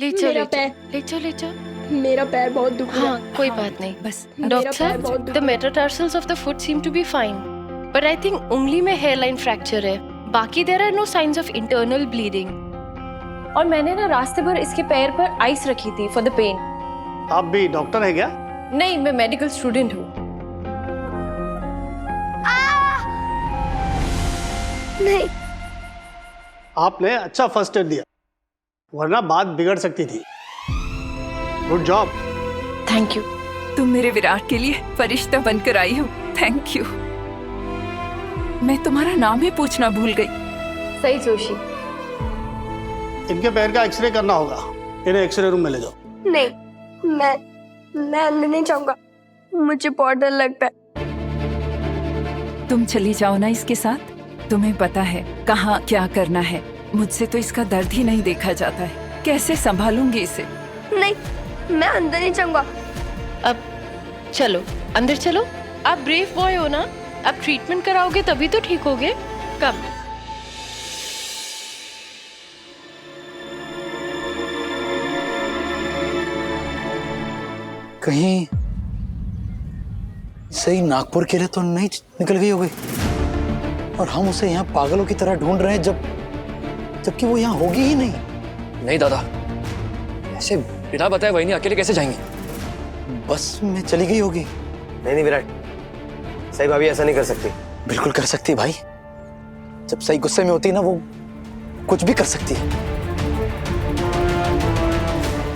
ले चलो मेरा ले पैर चलो ले चलो ले चलो। मेरा पैर बहुत दुख रहा हाँ, है। कोई बात नहीं। बस मेरा Doctor, पैर बहुत दुख the रहा है। metatarsals of the foot seem to be fine, but I think उंगली में hairline fracture है। बाकी there are no signs of internal bleeding. और मैंने ना रास्ते भर इसके पैर पर आइस रखी थी for the pain. आप भी डॉक्टर है क्या? नहीं, मैं मेडिकल स्टूडेंट हूँ। नहीं, आपने अच्छा फर्स्ट एड दिया, वरना बात बिगड़ सकती थी। Good job. Thank you. तुम मेरे विराट के लिए फरिश्ता बनकर आई हो। Thank you. मैं तुम्हारा नाम ही पूछना भूल गई। सही जोशी। इनके पैर का एक्सरे करना होगा, इन्हें एक्सरे रूम में ले जाओ। नहीं, मैं अंदर नहीं जाऊंगा, मुझे बहुत डर लगता है। तुम चली जाओ ना इसके साथ। तुम्हें पता है कहाँ क्या करना है। मुझसे तो इसका दर्द ही नहीं देखा जाता है। कैसे संभालूंगी इसे? नहीं, मैं अंदर नहीं जाऊंगा। अब चलो अंदर चलो। आप ब्रेव बॉय हो ना, आप ट्रीटमेंट कराओगे तभी तो ठीक होगे। कब? कहीं सही नागपुर के लिए तो नहीं निकल गई होगी, और हम उसे यहाँ पागलों की तरह ढूंढ रहे हैं जबकि वो यहाँ होगी ही नहीं। नहीं दादा, ऐसे बिना बताए वही नहीं अकेले कैसे जाएंगे? बस में चली गई होगी। नहीं विराट, सही भाभी ऐसा नहीं कर सकती। बिल्कुल कर सकती है भाई। जब सही गुस्से में होती है ना, वो कुछ भी कर सकती है।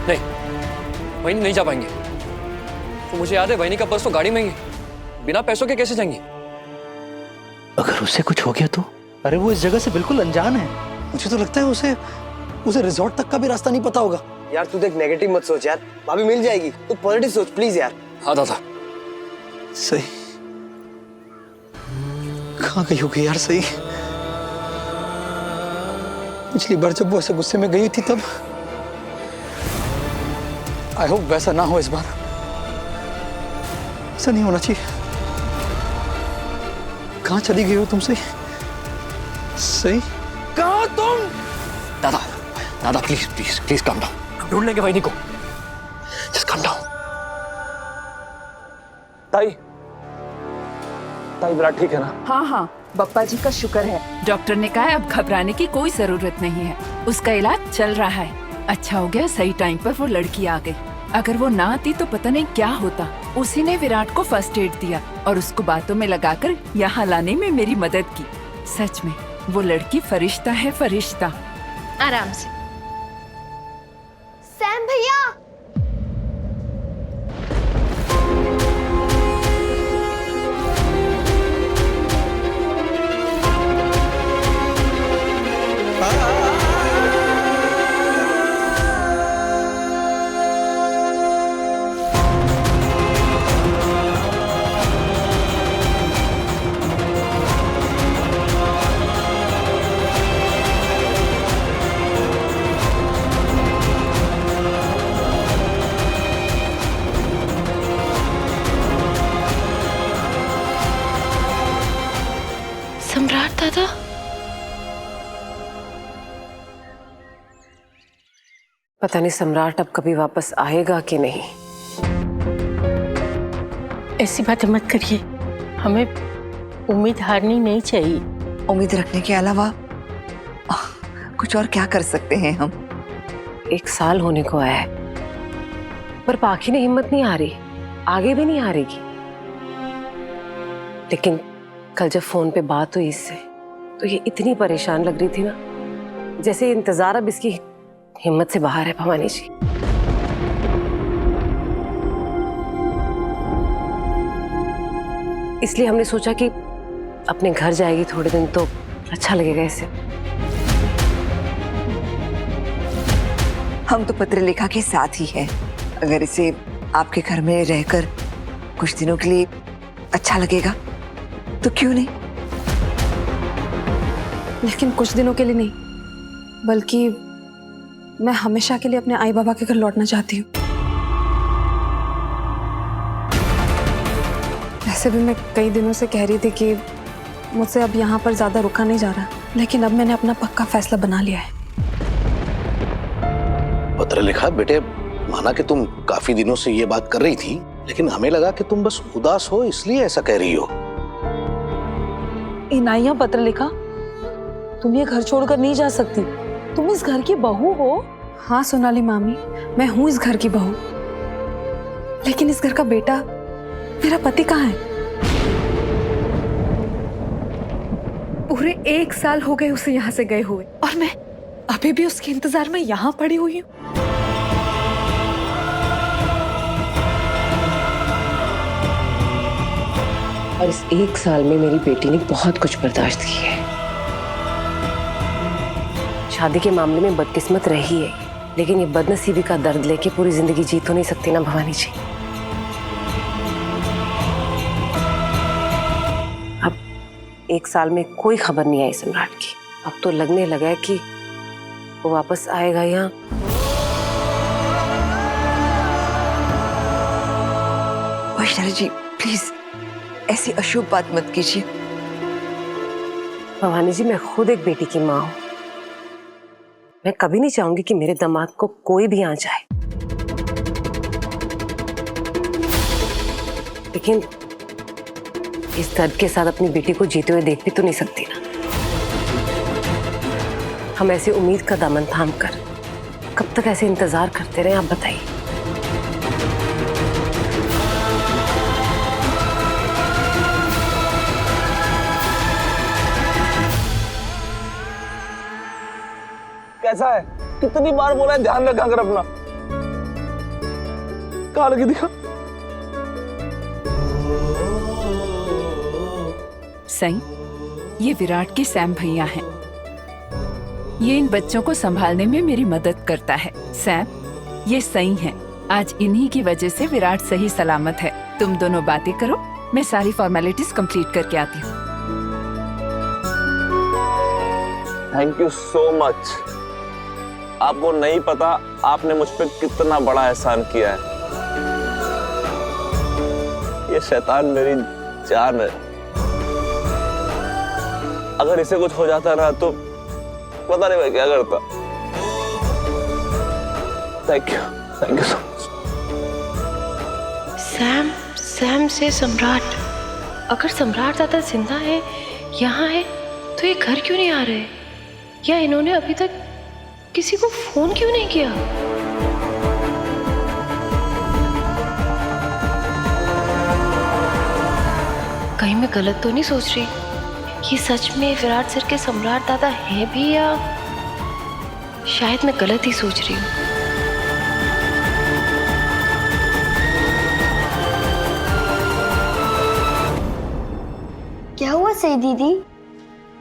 नहीं, वही नहीं जा पाएंगे। तो मुझे याद है वही का पर्स तो गाड़ी में ही है। बिना पैसों के कैसे जाएंगे? अगर उसे कुछ हो गया तो? अरे वो इस जगह से बिल्कुल अनजान है। मुझे तो लगता है उसे रिजॉर्ट तक का भी रास्ता नहीं पता होगा। यार तू देख, नेगेटिव मत सोच यार, भाभी मिल जाएगी। तू पॉजिटिव सोच प्लीज यार। हाँ दादा। सही कहाँ गई होगी यार? सही पिछली बार जब वो ऐसे गुस्से में गई थी तब। आई होप वैसा ना हो इस बार। ऐसा नहीं होना चाहिए। कहाँ चली गई हो तुम? सही सही कहाँ तुम? दादा दादा please please please calm down. ढूंढ लेंगे वही को। Just calm down. ताई विराट ठीक है ना? हाँ हाँ, बप्पा जी का शुक्र है। डॉक्टर ने कहा है अब घबराने की कोई जरूरत नहीं है। उसका इलाज चल रहा है। अच्छा हो गया सही टाइम पर वो लड़की आ गई। अगर वो ना आती तो पता नहीं क्या होता। उसी ने विराट को फर्स्ट एड दिया और उसको बातों में लगाकर यहाँ लाने में मेरी मदद की। सच में वो लड़की फरिश्ता है, फरिश्ता। आराम से। सैम भैया, सम्राट दादा, पता नहीं सम्राट अब कभी वापस आएगा कि नहीं। ऐसी बातें मत करिए, हमें उम्मीद हारनी नहीं चाहिए। उम्मीद रखने के अलावा कुछ और क्या कर सकते हैं हम? 1 साल होने को आया है, पर बाकी ने हिम्मत नहीं हारी, आगे भी नहीं हारेगी। लेकिन कल जब फोन पे बात हुई इससे, तो ये इतनी परेशान लग रही थी ना, जैसे इंतजार अब इसकी हिम्मत से बाहर है। भवानी जी, इसलिए हमने सोचा कि अपने घर जाएगी थोड़े दिन तो अच्छा लगेगा इसे। हम तो पत्र लेखा के साथ ही हैं। अगर इसे आपके घर में रहकर कुछ दिनों के लिए अच्छा लगेगा तो क्यों नहीं? लेकिन कुछ दिनों के लिए नहीं, बल्कि मैं हमेशा के लिए अपने आई बाबा के घर लौटना चाहती हूँ। ऐसे भी मैं कई दिनों से कह रही थी कि मुझसे अब यहाँ पर ज्यादा रुका नहीं जा रहा, लेकिन अब मैंने अपना पक्का फैसला बना लिया है। पत्र पत्र लिखा। बेटे, माना कि तुम काफी दिनों से ये बात कर रही थी, लेकिन हमें लगा कि तुम बस उदास हो इसलिए ऐसा कह रही हो। इनाया पत्र लिखा? तुम ये घर छोड़कर नहीं जा सकती, तुम इस घर की बहू हो। हाँ सोनाली मामी, मैं हूँ इस घर की बहू, लेकिन इस घर का बेटा, मेरा पति कहाँ है? पूरे 1 साल हो गए उसे यहाँ से गए हुए, और मैं अभी भी उसके इंतजार में यहाँ पड़ी हुई हूँ। और इस 1 साल में मेरी बेटी ने बहुत कुछ बर्दाश्त की है। शादी के मामले में बदकिस्मत रही है, लेकिन ये बदनसीबी का दर्द लेके पूरी जिंदगी जी तो नहीं सकती ना भवानी जी। अब 1 साल में कोई खबर नहीं आई सम्राट की। अब तो लगने लगा है कि वो वापस आएगा यहाँ। वैशाली जी प्लीज ऐसी अशुभ बात मत कीजिए। भवानी जी, मैं खुद एक बेटी की माँ हूँ। मैं कभी नहीं चाहूंगी कि मेरे दामाद को कोई भी आ जाए, लेकिन इस दर्द के साथ अपनी बेटी को जीते हुए देख भी तो नहीं सकती ना। हम ऐसे उम्मीद का दामन थाम कर कब तक ऐसे इंतजार करते रहे, आप बताइए। कैसा है? कितनी बार बोला है ध्यान रखा कर अपना। कहाँ लगी दिखा? सई, ये विराट के सैम भैया हैं। ये इन बच्चों को संभालने में मेरी मदद करता है। सैम, ये सई हैं। आज इन्हीं की वजह से विराट सही सलामत है। तुम दोनों बातें करो, मैं सारी फॉर्मेलिटीज कंप्लीट करके आती हूँ। Thank you so much. आपको नहीं पता आपने मुझ पे कितना बड़ा एहसान किया है। ये शैतान मेरी जान है। अगर इसे कुछ हो जाता रहा तो पता नहीं मैं क्या करता। Thank you so much. Sam से सम्राट, अगर सम्राट दादा जिंदा है, यहाँ है, तो ये घर क्यों नहीं आ रहे? या इन्होंने अभी तक किसी को फोन क्यों नहीं किया? कहीं मैं गलत तो नहीं सोच रही? ये सच में विराट सर के सम्राट दादा है भी, या शायद मैं गलत ही सोच रही हूँ? क्या हुआ सही दीदी,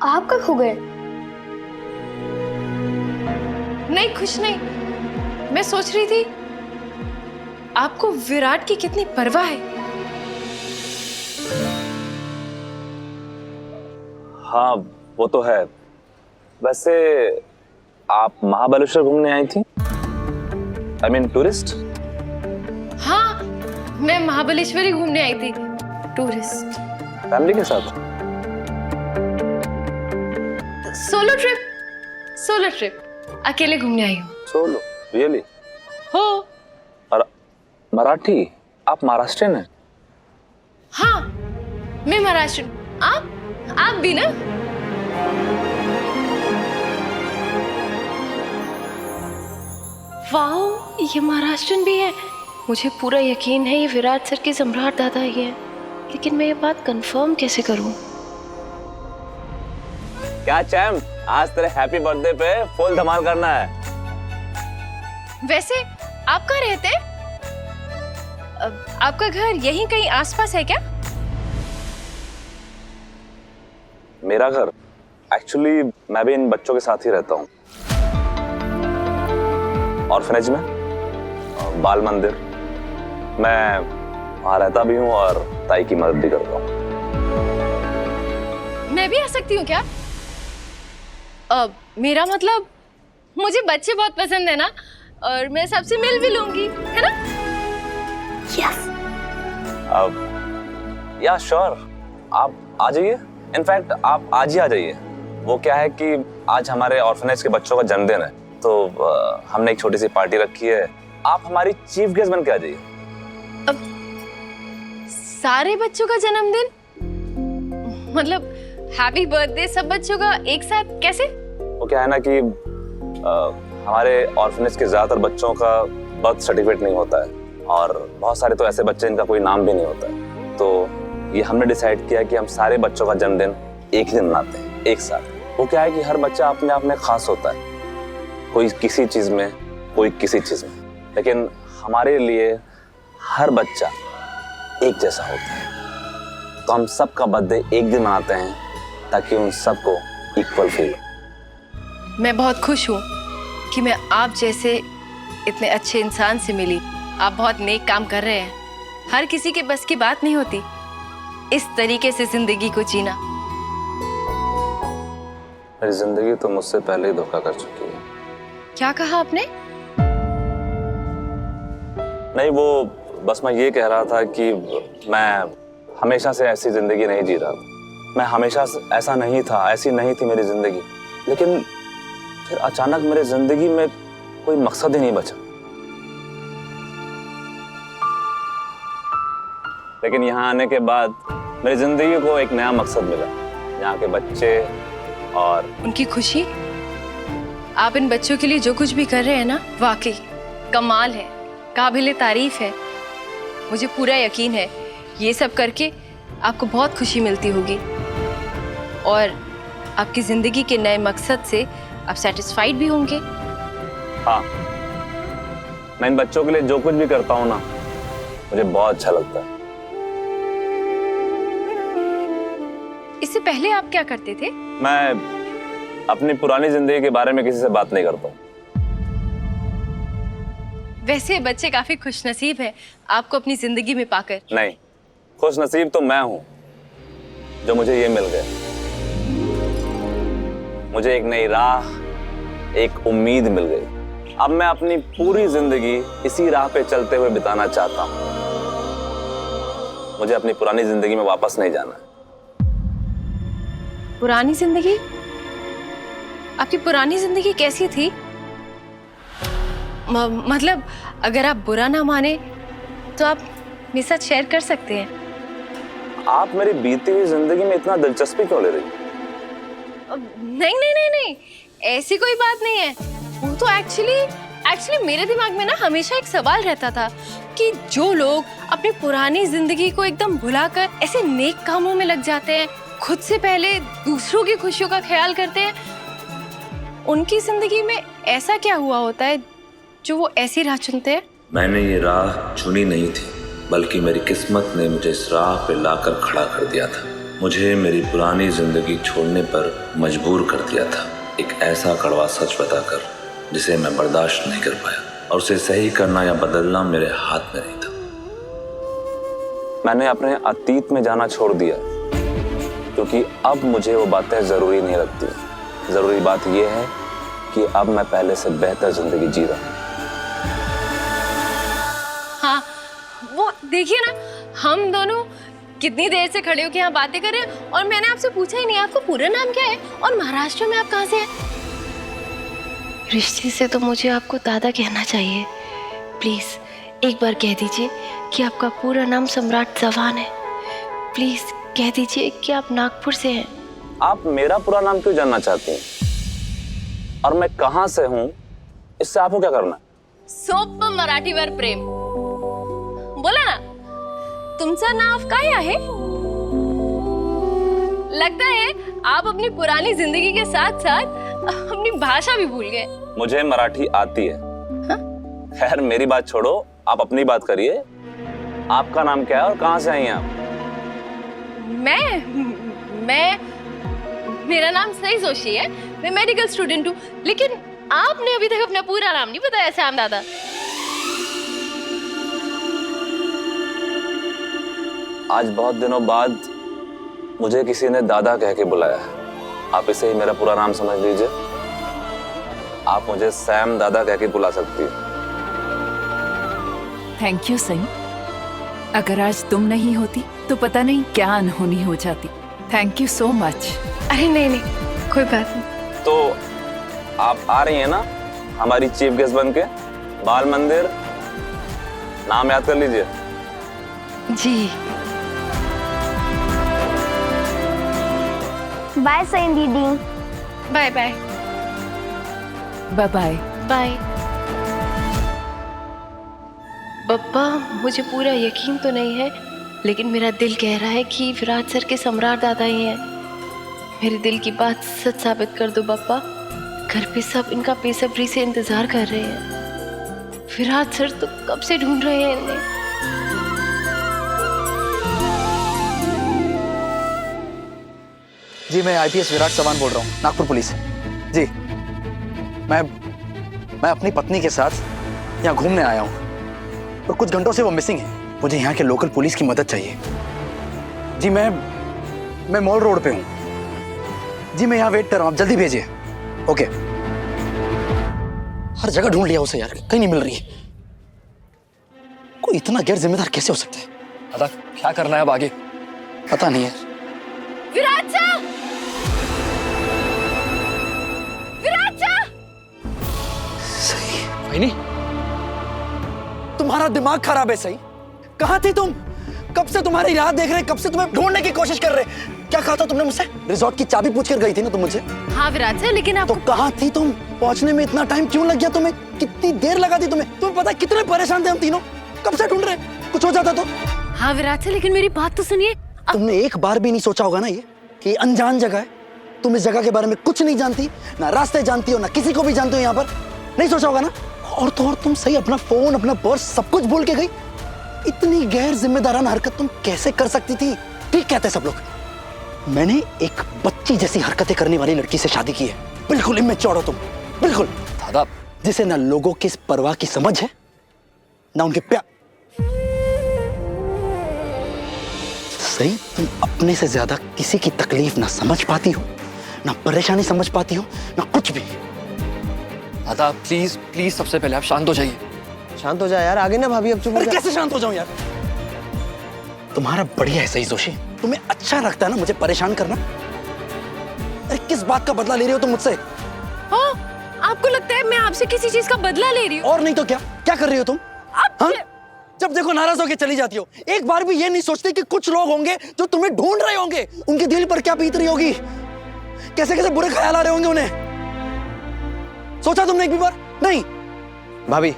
आप कब खो गए? नहीं, कुछ नहीं। मैं सोच रही थी आपको विराट की कितनी परवाह है। हाँ वो तो है। वैसे आप महाबलेश्वर घूमने आई थी? I mean tourist? हाँ, मैं महाबलेश्वर ही घूमने आई थी, टूरिस्ट। फैमिली के साथ? सोलो ट्रिप, अकेले घूमने आई हूँ। सोलो? रियली? हो। और मराठी? आप महाराष्ट्रियन हैं? हाँ, मैं महाराष्ट्र। आप भी ना? वाओ, ये महाराष्ट्रन भी है। मुझे पूरा यकीन है ये विराट सर के सम्राट दादा ही है, लेकिन मैं ये बात कंफर्म कैसे करूं? क्या चैम, आज तेरे हैप्पी बर्थडे पे फुल धमाल करना है। वैसे आप कहाँ रहते हैं? आपका घर यहीं कहीं आसपास है क्या? मेरा घर एक्चुअली मैं भी इन बच्चों के साथ ही रहता हूँ। ऑर्फनेज में, बाल मंदिर, मैं वहाँ रहता भी हूँ और ताई की मदद भी करता हूँ। मैं भी आ सकती हूँ क्या? मेरा मतलब मुझे बच्चे बहुत पसंद है ना, और मैं सबसे मिल भी लूंगी, है ना? यस। या श्योर, आप आ जाइए। इनफैक्ट आप आज ही आ जाइए। वो क्या है कि आज हमारे ऑर्फनेज के बच्चों का जन्मदिन है, तो हमने एक छोटी सी पार्टी रखी है, आप हमारी चीफ गेस्ट बन के आ जाइए। सारे बच्चों का जन्मदिन, मतलब हैप्पी बर्थडे सब बच्चों का एक साथ कैसे? वो क्या है ना कि हमारे ऑर्फनेज के ज्यादातर बच्चों का बर्थ सर्टिफिकेट नहीं होता है, और बहुत सारे तो ऐसे बच्चे जिनका कोई नाम भी नहीं होता है। तो ये हमने डिसाइड किया कि हम सारे बच्चों का जन्मदिन एक ही दिन मनाते हैं, एक साथ। वो क्या है कि हर बच्चा अपने आप में खास होता है, कोई किसी चीज में, कोई किसी चीज में, लेकिन हमारे लिए हर बच्चा एक जैसा होता है। तो हम सबका बर्थडे एक दिन मनाते हैं ताकि उन सबको इक्वल फील हो। मैं बहुत खुश हूँ कि मैं आप जैसे इतने अच्छे इंसान से मिली। आप बहुत नेक काम कर रहे हैं। हर किसी के बस की बात नहीं होती इस तरीके से जिंदगी को जीना। मेरी जिंदगी तो मुझसे पहले ही धोखा कर चुकी है। क्या कहा आपने? नहीं, वो बस मैं ये कह रहा था कि मैं हमेशा से ऐसी जिंदगी नहीं जी रहा था। मैं हमेशा से ऐसा नहीं था, ऐसी नहीं थी मेरी जिंदगी। लेकिन फिर अचानक मेरी जिंदगी में कोई मकसद ही नहीं बचा। लेकिन यहाँ आने के बाद मेरी जिंदगी को एक नया मकसद मिला। यहाँ के बच्चे और उनकी खुशी। आप इन बच्चों के लिए जो कुछ भी कर रहे हैं ना, वाकई कमाल है, काबिले तारीफ है। मुझे पूरा यकीन है ये सब करके आपको बहुत खुशी मिलती होगी, और आपकी जिंदगी के नए मकसद से आप सेटिस्फाइड भी होंगे। हाँ, मैं इन बच्चों के लिए जो कुछ भी करता हूँ ना, मुझे बहुत अच्छा लगता है। इससे पहले आप क्या करते थे? मैं अपनी पुरानी जिंदगी के बारे में किसी से बात नहीं करता हूँ। वैसे बच्चे काफी खुशनसीब हैं आपको अपनी जिंदगी में पाकर। नहीं, खुश नसीब तो मैं हूँ जो मुझे ये मिल गया। मुझे एक नई राह, एक उम्मीद मिल गई। अब मैं अपनी पूरी जिंदगी इसी राह पे चलते हुए बिताना चाहता हूँ। मुझे अपनी पुरानी जिंदगी में वापस नहीं जाना। पुरानी जिंदगी? आपकी पुरानी जिंदगी कैसी थी? मतलब अगर आप बुरा ना माने तो आप मेरे साथ शेयर कर सकते हैं। आप मेरी बीती हुई जिंदगी में इतना दिलचस्पी क्यों ले रही? नहीं नहीं नहीं नहीं, ऐसी कोई बात नहीं है। वो तो एक्चुअली मेरे दिमाग में ना हमेशा एक सवाल रहता था कि जो लोग अपनी पुरानी जिंदगी को एकदम भुलाकर ऐसे नेक कामों में लग जाते हैं, खुद से पहले दूसरों की खुशियों का ख्याल करते हैं, उनकी जिंदगी में ऐसा क्या हुआ होता है जो वो ऐसी राह चुनते हैं? मैंने ये राह चुनी नहीं थी, बल्कि मेरी किस्मत ने मुझे इस राह पे लाकर खड़ा कर दिया था। मुझे मेरी पुरानी जिंदगी छोड़ने पर मजबूर कर दिया था, एक ऐसा कड़वा सच बताकर जिसे मैं बर्दाश्त नहीं कर पाया, और उसे सही करना या बदलना मेरे हाथ में नहीं था। मैंने अपने अतीत में जाना छोड़ दिया, क्योंकि अब मुझे वो बातें जरूरी नहीं लगती। जरूरी बात यह है कि अब मैं पहले से बेहतर जिंदगी जी रहा हूँ। हाँ, वो देखिए ना, हम दोनों कितनी देर से खड़े होकर यहाँ बातें कर रहे हैं, और मैंने आपसे पूछा ही नहीं आपको पूरा नाम क्या है और महाराष्ट्र में आप कहाँ से हैं? रिश्ते से तो मुझे आपको दादा कहना चाहिए। प्लीज एक बार कह दीजिए कि आपका पूरा नाम सम्राट चौहान है। प्लीज कह दीजिए कि आप नागपुर से हैं। आप मेरा पूरा नाम क्यों जानना चाहती हैं? और मैं कहाँ से हूँ, इससे आपको क्या करना? सोप्प मराठीवर प्रेम। बोला ना, तुमचा नाव काय आहे? लगता है आप अपनी पुरानी जिंदगी के साथ साथ अपनी भाषा भी भूल गए। मुझे मराठी आती है। खैर मेरी बात छोड़ो, आप अपनी बात करिए। आपका नाम क्या है और कहाँ से आई हैं आप? मेरा नाम सही जोशी है। मैं मेडिकल स्टूडेंट हूँ। लेकिन आपने अभी तक अपना पूरा नाम नहीं बताया श्याम दादा। आज बहुत दिनों बाद मुझे किसी ने दादा कह के बुलाया है। आप इसे ही मेरा पूरा नाम समझ लीजिए। आप मुझे सैम दादा कह के बुला सकती हैं। थैंक यू सही। अगर आज तुम नहीं होती तो पता नहीं क्या अनहोनी हो जाती। Thank you so much. अरे नहीं नहीं, कोई बात नहीं। तो आप आ रही हैं ना? हमारी चीफ गेस्ट बन के बाल मंदिर, नाम याद कर लीजिए। जी। बाय सईन दीदी। Bye bye. Bye bye. Bye. पप्पा, मुझे पूरा यकीन तो नहीं है, लेकिन मेरा दिल कह रहा है कि विराट सर के सम्राट दादा ही हैं। मेरे दिल की बात सच साबित कर दो पप्पा। घर पे सब इनका बेसब्री से इंतजार कर रहे हैं। विराट सर तो कब से ढूंढ रहे हैं इन्हें। जी मैं आईपीएस विराट चौहान बोल रहा हूँ, नागपुर पुलिस। जी मैं अपनी पत्नी के साथ यहाँ घूमने आया हूँ और कुछ घंटों से वो मिसिंग है। मुझे यहाँ के लोकल पुलिस की मदद चाहिए। जी मैं मॉल रोड पे हूँ। जी मैं यहाँ वेट कर रहा हूँ, आप जल्दी भेजिए। ओके। हर जगह ढूंढ लिया उसे यार, कहीं नहीं मिल रही। कोई इतना गैर जिम्मेदार कैसे हो सकता है? दादा क्या करना है अब आगे? पता नहीं है। विराट सर! विराट सर! सही। वहीनी, तुम्हारा दिमाग खराब है सही। कहाँ थी तुम? कब से तुम्हारी राह देख रहे, कब से तुम्हें ढूंढने की कोशिश कर रहे। क्या कहा था तुमने मुझसे? रिजॉर्ट की चाबी पूछ कर गई थी ना तुम मुझसे? हाँ विराट सर, लेकिन आप तो कहाँ थी तुम? पहुंचने में इतना टाइम क्यों लग गया तुम्हें? कितनी देर लगा दी तुम्हें? तुम्हें पता है कितने परेशान थे हम तीनों? कब से ढूंढ रहे, कुछ हो जाता तो? हाँ विराट सर, लेकिन मेरी बात तो सुनिए। तुमने एक बार भी नहीं सोचा होगा ना ये कि अनजान जगह है, तुम इस जगह के बारे में कुछ नहीं जानती, ना रास्ते जानती हो, ना किसी को भी जानते हो यहाँ पर। नहीं सोचा होगा ना? और तो और तुम सही अपना फोन, अपना पर्स सब कुछ भूल के गई। इतनी गैर जिम्मेदाराना हरकत तुम कैसे कर सकती थी? ठीक कहते सब लोग। मैंने एक बच्ची जैसी हरकतें करने वाली लड़की से शादी की है। बिल्कुल इमेच्योर हो तुम, बिल्कुल। दादा जिसे ना लोगों की परवाह की समझ है, ना उनके प्यार। सही, तुम अपने से ज्यादा किसी की तकलीफ ना समझ पाती हो, ना परेशानी समझ पाती हो, ना कुछ भी। दादा प्लीज प्लीज, सबसे पहले आप शांत हो जाइए। शांत हो जा यार, आगे ना भाभी अब चुप हो अरे जा। कैसे शांत हो जाऊं यार? तुम्हारा बढ़िया है सही जोशी, तुम्हें अच्छा लगता है ना मुझे परेशान करना। अरे किस बात का बदला ले रही हो तुम मुझसे? हाँ, आपको लगता है मैं आपसे किसी चीज का बदला ले रही हूँ? और नहीं तो क्या? क्या कर रही हो तुम? हाँ? जब देखो नाराज होके चली जाती हो। एक बार भी ये नहीं सोचती कि कुछ लोग होंगे जो तुम्हें ढूंढ रहे होंगे, उनके दिल पर क्या बीत रही होगी, कैसे कैसे बुरे ख्याल आ रहे होंगे उन्हें। सोचा तुमने एक भी बार? नहीं। भाभी,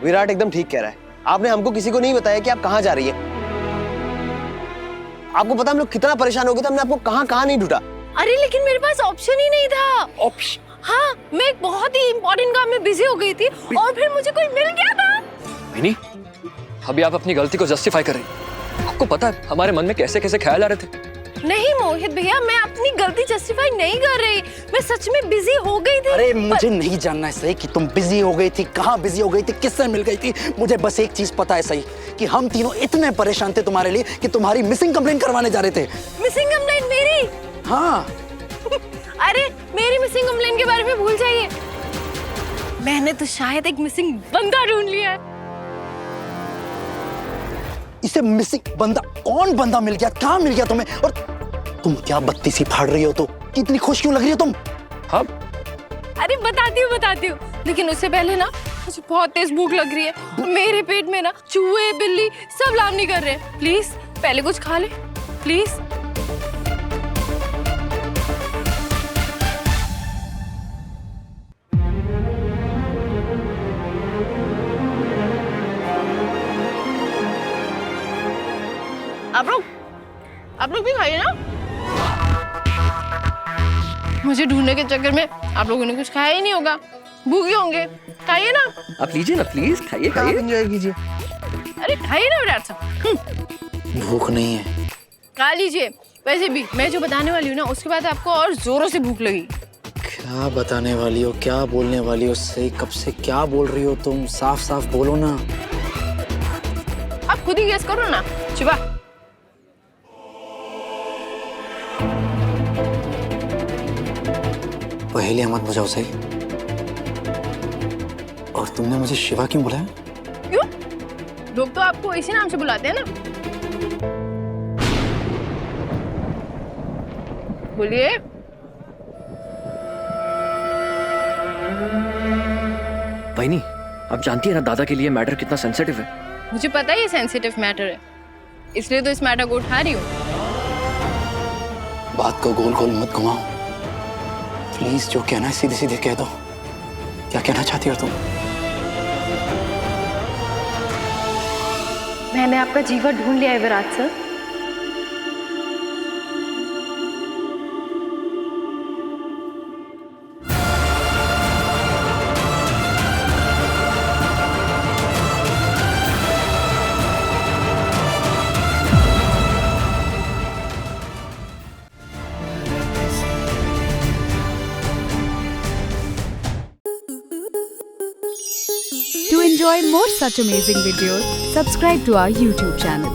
विराट एकदम ठीक कह रहा है। आपने हमको किसी को नहीं बताया कि आप कहाँ जा रही है। आपको पता हम लोग कितना परेशान हो गए थे, हमने आपको कहाँ कहाँ नहीं ढूंढा। अरे लेकिन मेरे पास ऑप्शन ही नहीं था। ऑप्शन? हाँ, मैं एक बहुत ही इंपॉर्टेंट काम में बिजी हो गई थी और फिर मुझे कोई मिल गया था। वहीनी, अभी आप अपनी गलती को जस्टिफाई कर रही हैं। आपको पता है हमारे मन में कैसे कैसे ख्याल आ रहे थे। नहीं मोहित भैया, मैं अपनी गलती जस्टिफाई नहीं कर रही। मैं सच में बिजी हो गई थी। अरे मुझे नहीं जानना है सही कि तुम बिजी हो गई थी, कहाँ बिजी हो गई थी, किससे मिल गई थी। मुझे बस एक चीज पता है सही कि हम तीनों इतने परेशान थे तुम्हारे लिए कि तुम्हारी मिसिंग कंप्लेंट करवाने जा रहे थे। मिसिंग कंप्लेंट मेरी? हाँ। अरे मेरी मिसिंग कंप्लेंट के बारे में भूल जाइए। मैंने तो शायद एक मिसिंग बंदा ढूंढ लिया है। इसे मिसिंग बंदा? कौन बंदा मिल गया? कहाँ मिल गया तुम्हें? और तुम क्या बत्ती सी फाड़ रही हो? तो कितनी खुश क्यों लग रही हो तुम? हाँ अरे बताती हूँ, लेकिन उससे पहले ना मुझे बहुत तेज भूख लग रही है। मेरे पेट में ना चूहे बिल्ली सब लामनी कर रहे हैं। प्लीज पहले कुछ खा ले प्लीज। आप लोग भी खाइए ना। मुझे ढूंढने के चक्कर में आप लोगों ने कुछ खाया ही नहीं होगा, भूखे होंगे। खाइए ना। आप लीजिए ना प्लीज, खाइए खाइए। एंजॉय कीजिए। अरे खाइए ना विराट साहब। भूख नहीं है। खा लीजिए। वैसे भी मैं जो बताने वाली हूँ ना, उसके बाद आपको और जोरों से भूख लगी। क्या बताने वाली हो, क्या बोलने वाली हो? सही कब से क्या बोल रही हो तुम? साफ साफ बोलो ना। आप खुद ही गेस करो ना। शिवा, पहेलियां मत बुझाओ सही। और तुमने मुझे शिवा क्यों बुलाया? क्यों? लोग तो आपको इसी नाम से बुलाते हैं ना। बोलिए। नहीं, आप जानती है ना दादा के लिए मैटर कितना सेंसिटिव है। मुझे पता है ये सेंसिटिव मैटर है, इसलिए तो इस मैटर को उठा रही हूँ। बात को गोल गोल मत घुमाओ प्लीज, जो कहना है सीधे सीधे कह दो। क्या कहना चाहती हो तुम? मैंने आपका जीवा ढूंढ लिया है Virat sir. To enjoy more such amazing videos, subscribe to our YouTube channel.